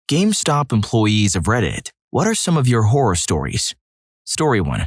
GameStop employees of Reddit, what are some of your horror stories? Story 1.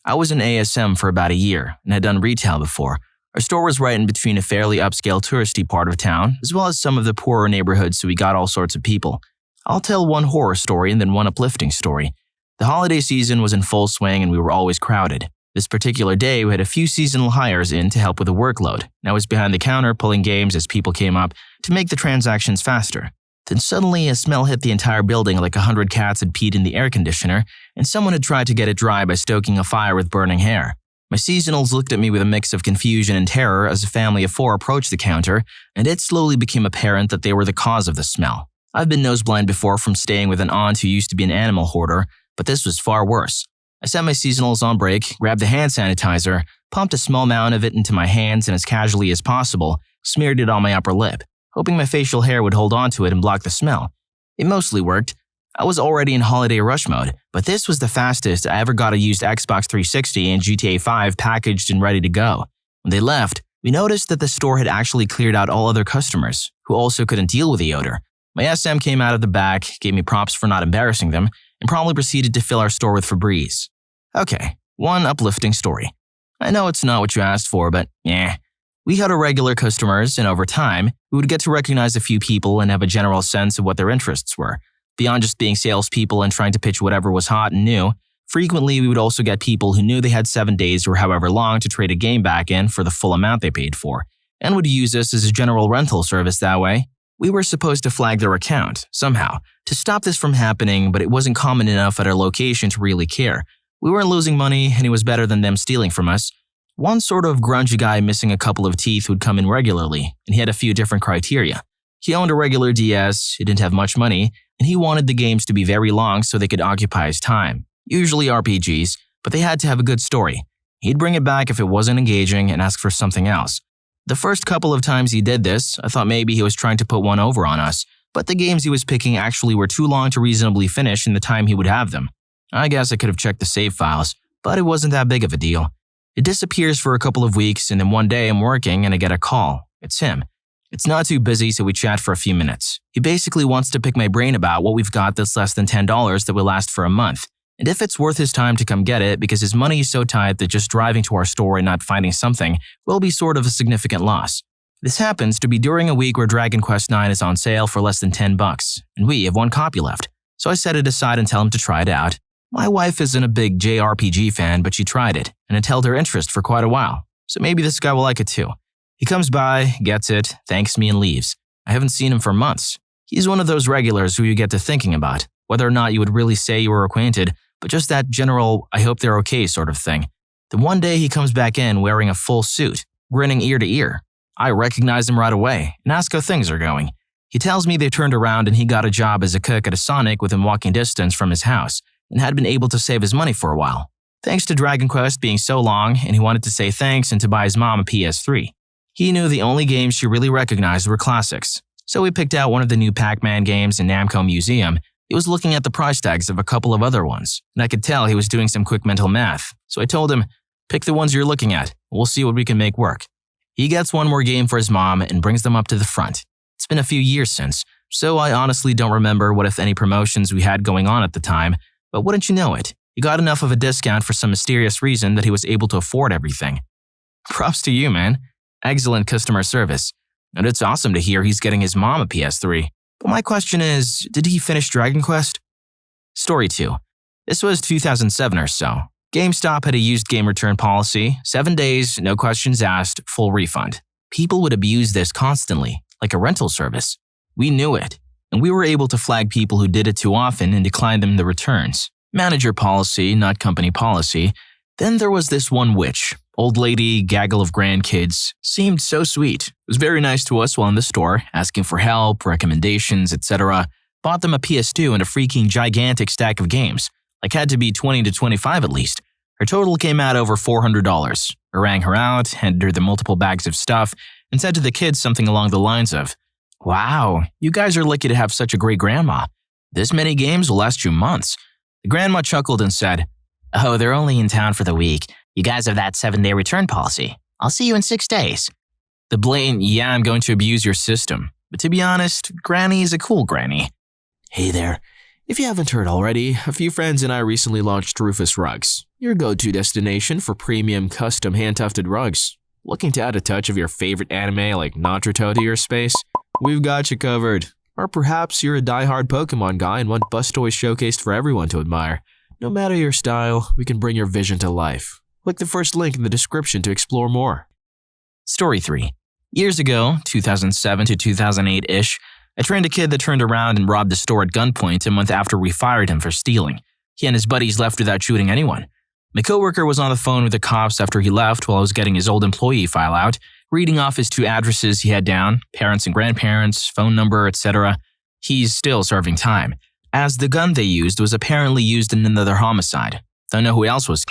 I was in ASM for about a year and had done retail before. Our store was right in between a fairly upscale touristy part of town, as well as some of the poorer neighborhoods, so we got all sorts of people. I'll tell one horror story and then one uplifting story. The holiday season was in full swing and we were always crowded. This particular day, we had a few seasonal hires in to help with the workload, and I was behind the counter pulling games as people came up to make the transactions faster. Then suddenly a smell hit the entire building like 100 cats had peed in the air conditioner, and someone had tried to get it dry by stoking a fire with burning hair. My seasonals looked at me with a mix of confusion and terror as a family of 4 approached the counter, and it slowly became apparent that they were the cause of the smell. I've been noseblind before from staying with an aunt who used to be an animal hoarder, but this was far worse. I set my seasonals on break, grabbed the hand sanitizer, pumped a small amount of it into my hands, and as casually as possible, smeared it on my upper lip, hoping my facial hair would hold onto it and block the smell. It mostly worked. I was already in holiday rush mode, but this was the fastest I ever got a used Xbox 360 and GTA 5 packaged and ready to go. When they left, we noticed that the store had actually cleared out all other customers, who also couldn't deal with the odor. My SM came out of the back, gave me props for not embarrassing them, and promptly proceeded to fill our store with Febreze. Okay, one uplifting story. I know it's not what you asked for, but we had our regular customers, and over time, we would get to recognize a few people and have a general sense of what their interests were. Beyond just being salespeople and trying to pitch whatever was hot and new, frequently we would also get people who knew they had 7 days or however long to trade a game back in for the full amount they paid for, and would use us as a general rental service that way. We were supposed to flag their account, somehow, to stop this from happening, but it wasn't common enough at our location to really care. We weren't losing money, and it was better than them stealing from us. One sort of grungy guy missing a couple of teeth would come in regularly, and he had a few different criteria. He owned a regular DS, he didn't have much money, and he wanted the games to be very long so they could occupy his time. Usually RPGs, but they had to have a good story. He'd bring it back if it wasn't engaging and ask for something else. The first couple of times he did this, I thought maybe he was trying to put one over on us, but the games he was picking actually were too long to reasonably finish in the time he would have them. I guess I could have checked the save files, but it wasn't that big of a deal. It disappears for a couple of weeks, and then one day I'm working and I get a call. It's him. It's not too busy, so we chat for a few minutes. He basically wants to pick my brain about what we've got that's less than $10 that will last for a month, and if it's worth his time to come get it because his money is so tight that just driving to our store and not finding something will be sort of a significant loss. This happens to be during a week where Dragon Quest IX is on sale for less than $10, and we have 1 copy left, so I set it aside and tell him to try it out. My wife isn't a big JRPG fan, but she tried it, and it held her interest for quite a while, so maybe this guy will like it too. He comes by, gets it, thanks me, and leaves. I haven't seen him for months. He's one of those regulars who you get to thinking about, whether or not you would really say you were acquainted, but just that general, I hope they're okay sort of thing. Then one day he comes back in wearing a full suit, grinning ear to ear. I recognize him right away and ask how things are going. He tells me they turned around and he got a job as a cook at a Sonic within walking distance from his house, and had been able to save his money for a while, thanks to Dragon Quest being so long, and he wanted to say thanks and to buy his mom a PS3. He knew the only games she really recognized were classics, so we picked out one of the new Pac-Man games in Namco Museum. He was looking at the price tags of a couple of other ones, and I could tell he was doing some quick mental math, so I told him, pick the ones you're looking at, we'll see what we can make work. He gets one more game for his mom and brings them up to the front. It's been a few years since, so I honestly don't remember what if any promotions we had going on at the time, but wouldn't you know it, he got enough of a discount for some mysterious reason that he was able to afford everything. Props to you, man. Excellent customer service. And it's awesome to hear he's getting his mom a PS3. But my question is, did he finish Dragon Quest? Story 2. This was 2007 or so. GameStop had a used game return policy, 7 days, no questions asked, full refund. People would abuse this constantly, like a rental service. We knew it, and we were able to flag people who did it too often and decline them the returns. Manager policy, not company policy. Then there was this one witch. Old lady, gaggle of grandkids, seemed so sweet. Was very nice to us while in the store, asking for help, recommendations, etc. Bought them a PS2 and a freaking gigantic stack of games. Like had to be 20 to 25 at least. Her total came out over $400. I rang her out, handed her the multiple bags of stuff, and said to the kids something along the lines of, "Wow, you guys are lucky to have such a great grandma. This many games will last you months." The grandma chuckled and said, "Oh, they're only in town for the week. You guys have that 7-day return policy. I'll see you in 6 days." The blatant, "Yeah, I'm going to abuse your system." But to be honest, Granny is a cool granny. Hey there. If you haven't heard already, a few friends and I recently launched Rufus Rugs, your go-to destination for premium custom hand-tufted rugs. Looking to add a touch of your favorite anime like Naruto to your space? We've got you covered. Or perhaps you're a die-hard Pokemon guy and want bus toys showcased for everyone to admire. No matter your style, we can bring your vision to life. Click the first link in the description to explore more. Story 3. Years ago, 2007 to 2008-ish, I trained a kid that turned around and robbed the store at gunpoint a month after we fired him for stealing. He and his buddies left without shooting anyone. My coworker was on the phone with the cops after he left while I was getting his old employee file out, reading off his 2 addresses he had down, parents and grandparents, phone number, etc. He's still serving time, as the gun they used was apparently used in another homicide. Don't know who else was.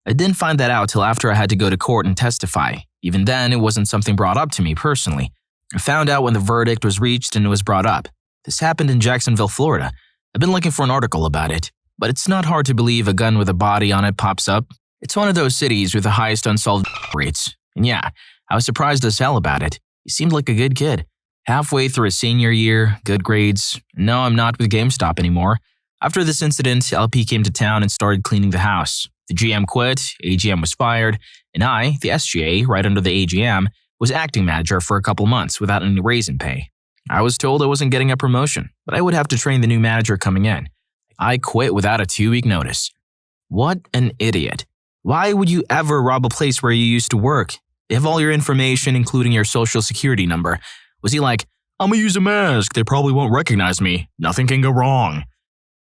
I didn't find that out till after I had to go to court and testify. Even then, it wasn't something brought up to me personally. I found out when the verdict was reached and it was brought up. This happened in Jacksonville, Florida. I've been looking for an article about it, but it's not hard to believe a gun with a body on it pops up. It's one of those cities with the highest unsolved rates. And yeah, I was surprised as hell about it. He seemed like a good kid. Halfway through his senior year, good grades. No, I'm not with GameStop anymore. After this incident, LP came to town and started cleaning the house. The GM quit, AGM was fired, and I, the SGA, right under the AGM, was acting manager for a couple months without any raise in pay. I was told I wasn't getting a promotion, but I would have to train the new manager coming in. I quit without a 2-week notice. What an idiot. Why would you ever rob a place where you used to work? They have all your information, including your social security number. Was he like, I'm gonna use a mask, they probably won't recognize me, nothing can go wrong?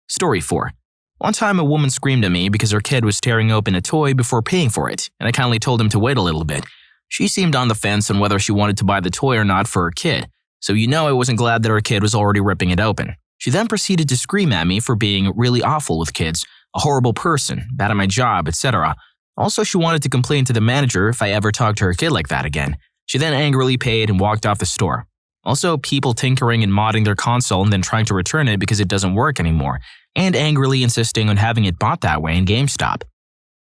Story 4. One time a woman screamed at me because her kid was tearing open a toy before paying for it, and I kindly told him to wait a little bit. She seemed on the fence on whether she wanted to buy the toy or not for her kid, so I wasn't glad that her kid was already ripping it open. She then proceeded to scream at me for being really awful with kids, a horrible person, bad at my job, etc. Also, she wanted to complain to the manager if I ever talked to her kid like that again. She then angrily paid and walked off the store. Also, people tinkering and modding their console and then trying to return it because it doesn't work anymore, and angrily insisting on having it bought that way in GameStop.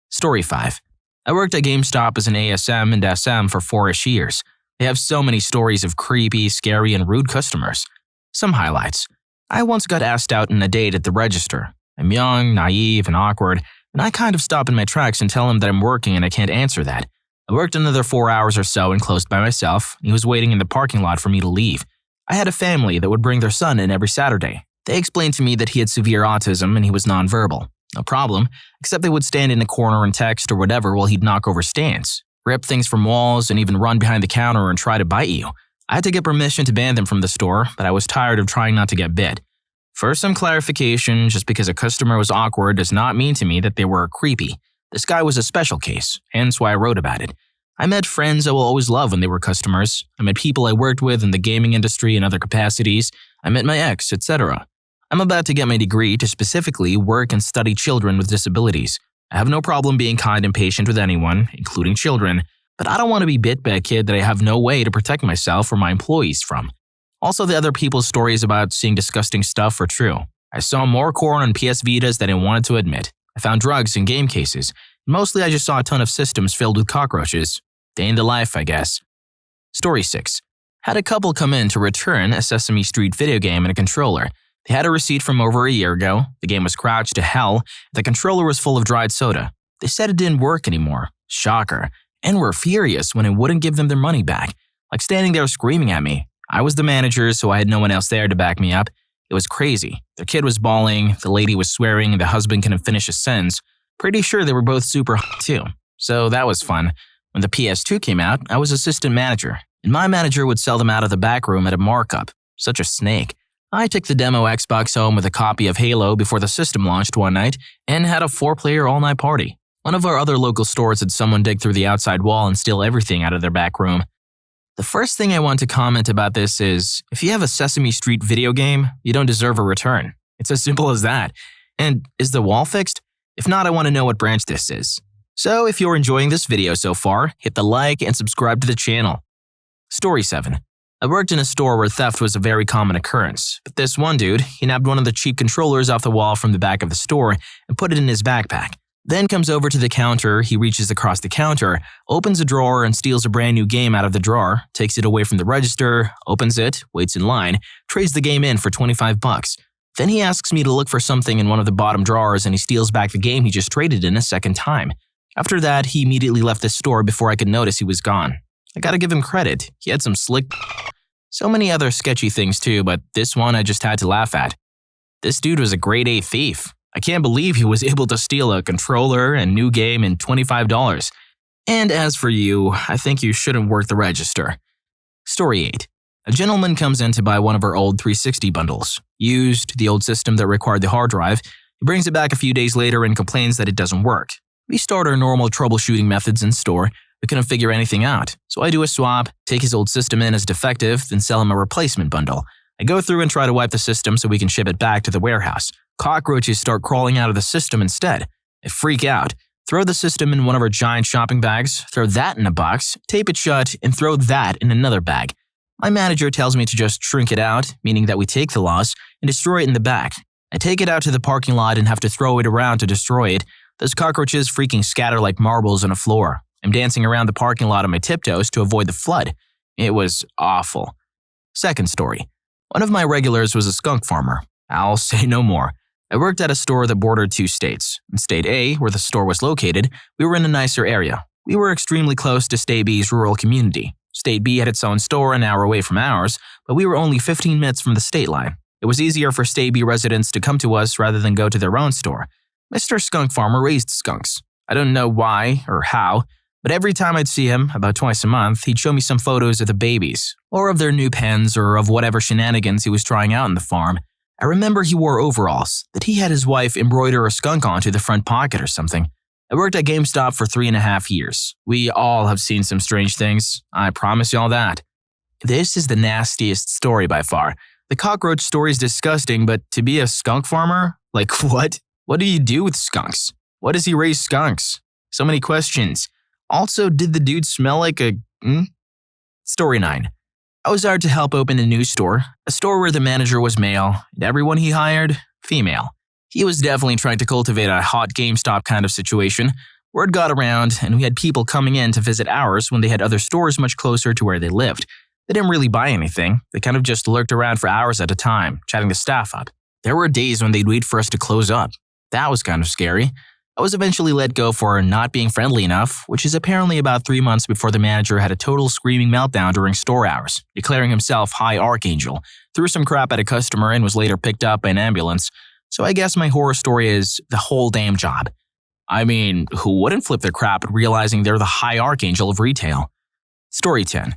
Story 5. I worked at GameStop as an ASM and SM for 4-ish years. They have so many stories of creepy, scary, and rude customers. Some highlights. I once got asked out on a date at the register. I'm young, naive, and awkward, and I kind of stop in my tracks and tell him that I'm working and I can't answer that. I worked another 4 hours or so and closed by myself, and he was waiting in the parking lot for me to leave. I had a family that would bring their son in every Saturday. They explained to me that he had severe autism and he was nonverbal. No problem, except they would stand in a corner and text or whatever while he'd knock over stands, rip things from walls, and even run behind the counter and try to bite you. I had to get permission to ban them from the store, but I was tired of trying not to get bit. For some clarification, just because a customer was awkward does not mean to me that they were creepy. This guy was a special case, hence why I wrote about it. I met friends I will always love when they were customers. I met people I worked with in the gaming industry in other capacities. I met my ex, etc. I'm about to get my degree to specifically work and study children with disabilities. I have no problem being kind and patient with anyone, including children, but I don't want to be bit by a kid that I have no way to protect myself or my employees from. Also, the other people's stories about seeing disgusting stuff are true. I saw more corn on PS Vitas than I wanted to admit. I found drugs in game cases. Mostly I just saw a ton of systems filled with cockroaches. Day in the life, I guess. Story 6. Had a couple come in to return a Sesame Street video game and a controller. They had a receipt from over a year ago. The game was crouched to hell. The controller was full of dried soda. They said it didn't work anymore. Shocker. And were furious when I wouldn't give them their money back. Like standing there screaming at me. I was the manager, so I had no one else there to back me up. It was crazy. Their kid was bawling, the lady was swearing, and the husband couldn't finish a sentence. Pretty sure they were both super hot too. So that was fun. When the PS2 came out, I was assistant manager, and my manager would sell them out of the back room at a markup. Such a snake. I took the demo Xbox home with a copy of Halo before the system launched one night and had a 4-player all-night party. One of our other local stores had someone dig through the outside wall and steal everything out of their back room. The first thing I want to comment about this is, if you have a Sesame Street video game, you don't deserve a return. It's as simple as that. And is the wall fixed? If not, I want to know what branch this is. So if you're enjoying this video so far, hit the like and subscribe to the channel. Story 7. I worked in a store where theft was a very common occurrence, but this one dude, he nabbed one of the cheap controllers off the wall from the back of the store and put it in his backpack. Then comes over to the counter, he reaches across the counter, opens a drawer and steals a brand new game out of the drawer, takes it away from the register, opens it, waits in line, trades the game in for $25. Then he asks me to look for something in one of the bottom drawers and he steals back the game he just traded in a second time. After that, he immediately left the store before I could notice he was gone. I gotta give him credit, he had some slick. So many other sketchy things too, but this one I just had to laugh at. This dude was a grade A thief. I can't believe he was able to steal a controller and new game in $25. And as for you, I think you shouldn't work the register. Story 8. A gentleman comes in to buy one of our old 360 bundles. Used, the old system that required the hard drive. He brings it back a few days later and complains that it doesn't work. We start our normal troubleshooting methods in store, but couldn't figure anything out. So I do a swap, take his old system in as defective, then sell him a replacement bundle. I go through and try to wipe the system so we can ship it back to the warehouse. Cockroaches start crawling out of the system instead. I freak out. Throw the system in one of our giant shopping bags, throw that in a box, tape it shut, and throw that in another bag. My manager tells me to just shrink it out, meaning that we take the loss, and destroy it in the back. I take it out to the parking lot and have to throw it around to destroy it. Those cockroaches freaking scatter like marbles on a floor. I'm dancing around the parking lot on my tiptoes to avoid the flood. It was awful. Second story. One of my regulars was a skunk farmer. I'll say no more. I worked at a store that bordered 2 states. In State A, where the store was located, we were in a nicer area. We were extremely close to State B's rural community. State B had its own store an hour away from ours, but we were only 15 minutes from the state line. It was easier for State B residents to come to us rather than go to their own store. Mr. Skunk Farmer raised skunks. I don't know why or how, but every time I'd see him, about twice a month, he'd show me some photos of the babies, or of their new pens, or of whatever shenanigans he was trying out in the farm. I remember he wore overalls, that he had his wife embroider a skunk onto the front pocket or something. I worked at GameStop for 3.5 years. We all have seen some strange things, I promise y'all that. This is the nastiest story by far. The cockroach story is disgusting, but to be a skunk farmer? Like what? What do you do with skunks? What does he raise skunks? So many questions. Also, did the dude smell like a… Story 9. I was hired to help open a new store, a store where the manager was male, and everyone he hired, female. He was definitely trying to cultivate a hot GameStop kind of situation. Word got around, and we had people coming in to visit ours when they had other stores much closer to where they lived. They didn't really buy anything. They kind of just lurked around for hours at a time, chatting the staff up. There were days when they'd wait for us to close up. That was kind of scary. I was eventually let go for not being friendly enough, which is apparently about 3 months before the manager had a total screaming meltdown during store hours, declaring himself High Archangel, threw some crap at a customer and was later picked up by an ambulance. So I guess my horror story is the whole damn job. I mean, who wouldn't flip their crap at realizing they're the High Archangel of retail? Story 10.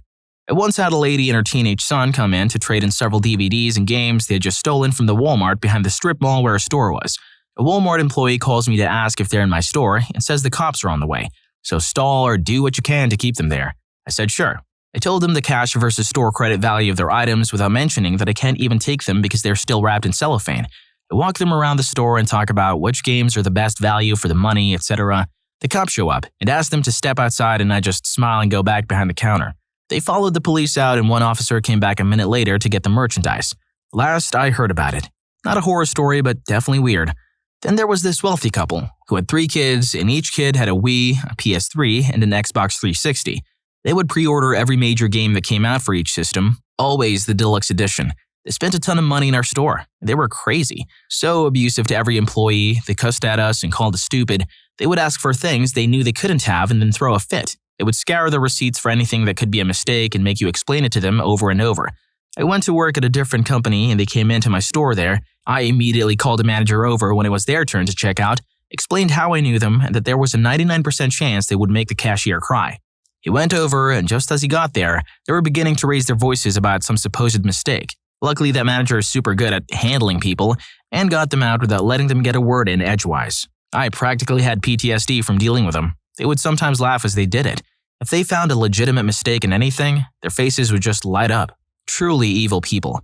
I once had a lady and her teenage son come in to trade in several DVDs and games they had just stolen from the Walmart behind the strip mall where our store was. A Walmart employee calls me to ask if they're in my store and says the cops are on the way, so stall or do what you can to keep them there. I said sure. I told them the cash versus store credit value of their items without mentioning that I can't even take them because they're still wrapped in cellophane. I walk them around the store and talk about which games are the best value for the money, etc. The cops show up and ask them to step outside and I just smile and go back behind the counter. They followed the police out and one officer came back a minute later to get the merchandise. Last I heard about it. Not a horror story, but definitely weird. Then there was this wealthy couple who had 3 kids and each kid had a Wii, a PS3, and an Xbox 360. They would pre-order every major game that came out for each system, always the deluxe edition. They spent a ton of money in our store. They were crazy. So abusive to every employee, they cussed at us and called us stupid. They would ask for things they knew they couldn't have and then throw a fit. They would scour the receipts for anything that could be a mistake and make you explain it to them over and over. I went to work at a different company and they came into my store there. I immediately called the manager over when it was their turn to check out, explained how I knew them and that there was a 99% chance they would make the cashier cry. He went over and just as he got there, they were beginning to raise their voices about some supposed mistake. Luckily, that manager is super good at handling people and got them out without letting them get a word in edgewise. I practically had PTSD from dealing with them. They would sometimes laugh as they did it. If they found a legitimate mistake in anything, their faces would just light up. Truly evil people.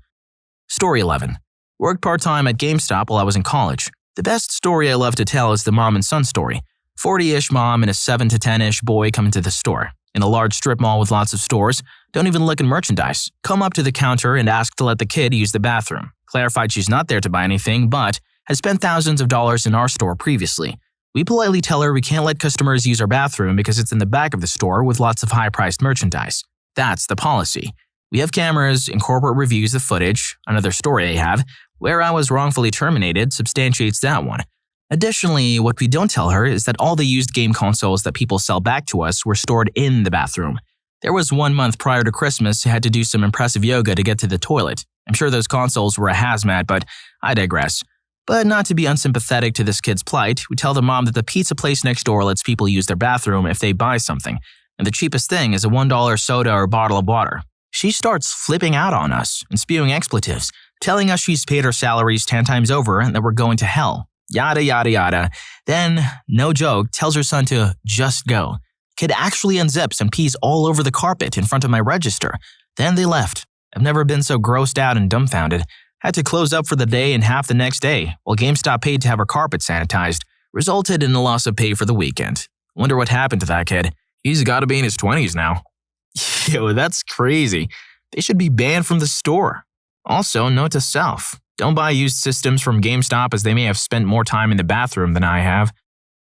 Story 11. Worked part-time at GameStop while I was in college. The best story I love to tell is the mom and son story. 40-ish mom and a 7 to 10-ish boy come into the store. In a large strip mall with lots of stores, don't even look at merchandise. Come up to the counter and ask to let the kid use the bathroom. Clarified she's not there to buy anything, but has spent thousands of dollars in our store previously. We politely tell her we can't let customers use our bathroom because it's in the back of the store with lots of high-priced merchandise. That's the policy. We have cameras and corporate reviews the footage, another story I have, Where I was wrongfully terminated substantiates that one. Additionally, what we don't tell her is that all the used game consoles that people sell back to us were stored in the bathroom. There was 1 month prior to Christmas I had to do some impressive yoga to get to the toilet. I'm sure those consoles were a hazmat, but I digress. But not to be unsympathetic to this kid's plight, we tell the mom that the pizza place next door lets people use their bathroom if they buy something, and the cheapest thing is a $1 soda or bottle of water. She starts flipping out on us and spewing expletives, telling us she's paid her salaries 10 times over and that we're going to hell. Yada yada yada. Then, no joke, tells her son to just go. Kid actually unzips and pees all over the carpet in front of my register. Then they left. I've never been so grossed out and dumbfounded. Had to close up for the day and half the next day, while GameStop paid to have her carpet sanitized. Resulted in a loss of pay for the weekend. Wonder what happened to that kid. He's gotta be in his 20s now. Yo, that's crazy. They should be banned from the store. Also, note to self. Don't buy used systems from GameStop as they may have spent more time in the bathroom than I have.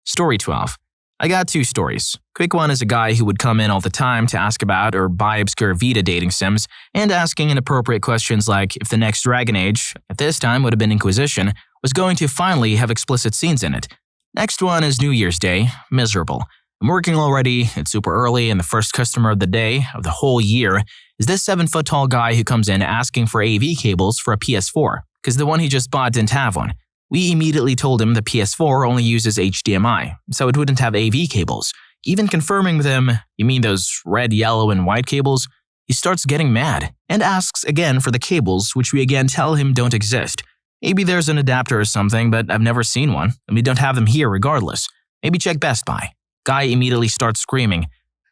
Story 12. I got 2 stories. Quick one is a guy who would come in all the time to ask about or buy obscure Vita dating sims and asking inappropriate questions like if the next Dragon Age, at this time would have been Inquisition, was going to finally have explicit scenes in it. Next one is New Year's Day. Miserable. I'm working already, it's super early, and the first customer of the day, of the whole year, is this 7-foot-tall guy who comes in asking for AV cables for a PS4, because the one he just bought didn't have one. We immediately told him the PS4 only uses HDMI, so it wouldn't have AV cables. Even confirming with him, you mean those red, yellow, and white cables? He starts getting mad, and asks again for the cables, which we again tell him don't exist. Maybe there's an adapter or something, but I've never seen one, and we don't have them here regardless. Maybe check Best Buy. Guy immediately starts screaming,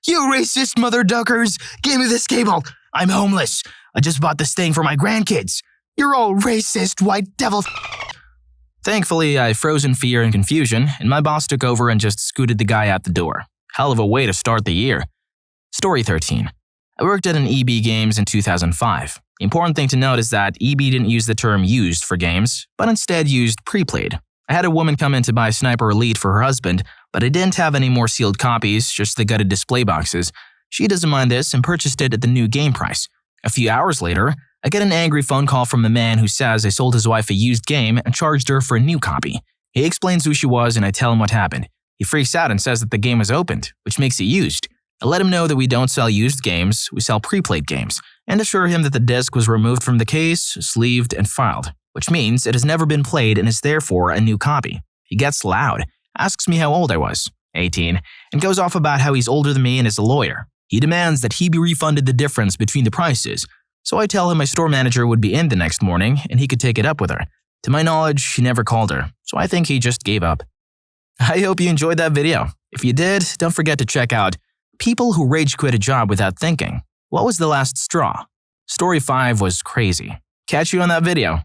"You racist mother duckers! Give me this cable! I'm homeless! I just bought this thing for my grandkids! You're all racist, white devil!" Thankfully, I froze in fear and confusion, and my boss took over and just scooted the guy out the door. Hell of a way to start the year. Story 13. I worked at an EB Games in 2005. The important thing to note is that EB didn't use the term used for games, but instead used pre-played. I had a woman come in to buy Sniper Elite for her husband, but I didn't have any more sealed copies, just the gutted display boxes. She doesn't mind this and purchased it at the new game price. A few hours later, I get an angry phone call from the man who says I sold his wife a used game and charged her for a new copy. He explains who she was and I tell him what happened. He freaks out and says that the game was opened, which makes it used. I let him know that we don't sell used games, we sell pre-played games, and assure him that the disc was removed from the case, sleeved, and filed, which means it has never been played and is therefore a new copy. He gets loud, asks me how old I was, 18, and goes off about how he's older than me and is a lawyer. He demands that he be refunded the difference between the prices, so I tell him my store manager would be in the next morning and he could take it up with her. To my knowledge, he never called her, so I think he just gave up. I hope you enjoyed that video. If you did, don't forget to check out People Who Rage Quit a Job Without Thinking. What was the last straw? Story 5 was crazy. Catch you on that video.